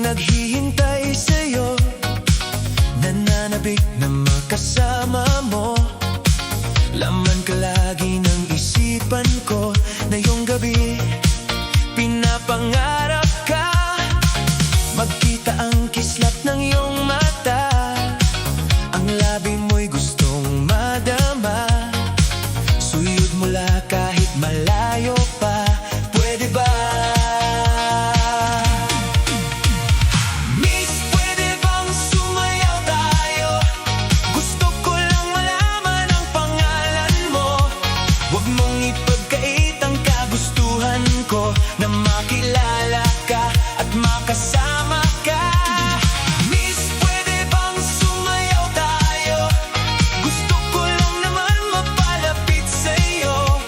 naghihintay sa'yo, nananabik na makasama mo. Laman ka lagi ng isipan ko, na iyong gabi pinapangarap ka. Magkita ang kislap ng iyong mata, ang labi mo'y gustong madama. Suyod mula kahit malayo pa, pwede ba? Miss, pwede bang sumayaw tayo? Gusto ko lang malaman ang pangalan mo. Huwag mong ipagkait ang kagustuhan ko, na makilala ka at makasama ka. Miss, pwede bang sumayaw tayo? Gusto ko lang naman mapalapit sa'yo,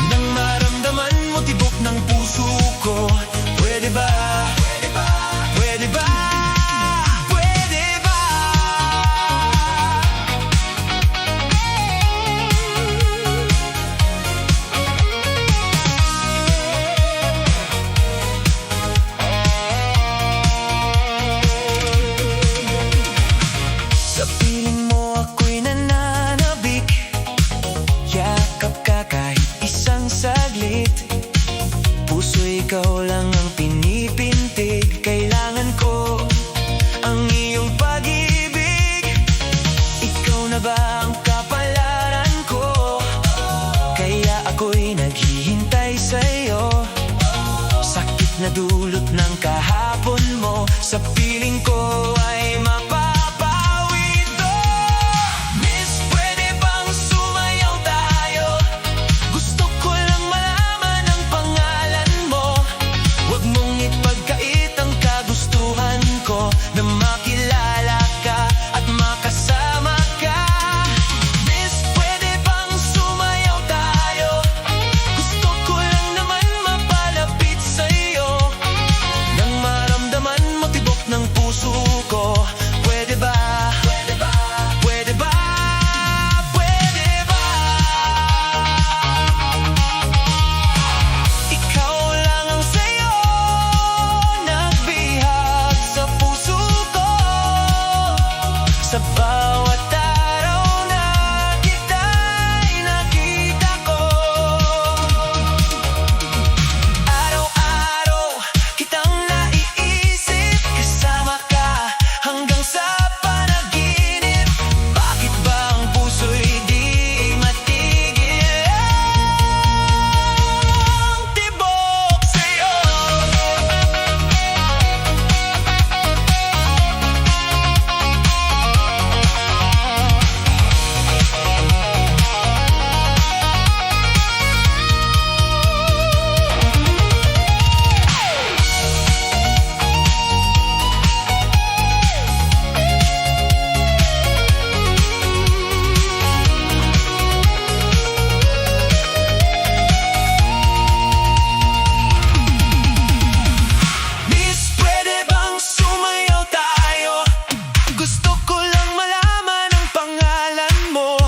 nang maramdaman mo tibok ng puso ko. Pwede ba? Pwede ba? Pwede ba? Pwede ba? Sa piling mo ako'y nananabik, yakap ka kahit isang saglit. Puso, ikaw lang ang pinipintig, kailangan ko ang iyong pag-ibig. Ikaw na ba ang kapalaran ko? Kaya ako'y naghihintay sa'yo. Sakit na dulot ng kahapon mo, sa piling ko ay mapapawi ito. Miss, pwede bang sumayaw tayo? Gusto ko lang malaman ang pangalan mo. Huwag mong ipagkait ang kagustuhan ko, na makilala ka at makasama ka. Miss, pwede bang sumayaw tayo? Gusto ko lang naman mapalapit sa'yo, nang maramdaman mo tibok ng puso ko. Pwede ba? Pwede ba? Pwede ba? Pwede ba? Ikaw lang ang sayo nagbihag sa puso ko. Sa bawat araw na kita'y nakita ko, araw-araw kitang naiisip, kasama ka hanggang sa panaginip. Bakit ba ang puso'y di matigil ang tibok sa'yo? Miss, pwede bang sumayaw tayo? Gusto ko lang malaman ang pangalan mo.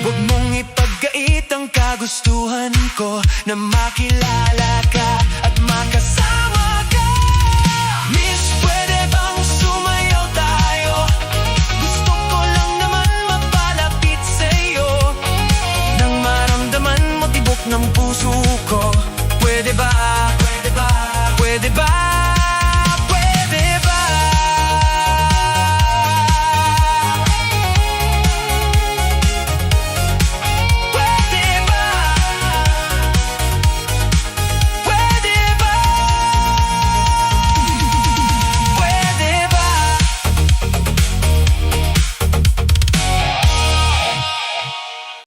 Huwag mong ipagkait ang kagustuhan ko, na makilala ka at makasama ka. Miss, pwede bang sumayaw tayo? Gusto ko lang naman mapalapit sa'yo, nang maramdaman mo tibok ng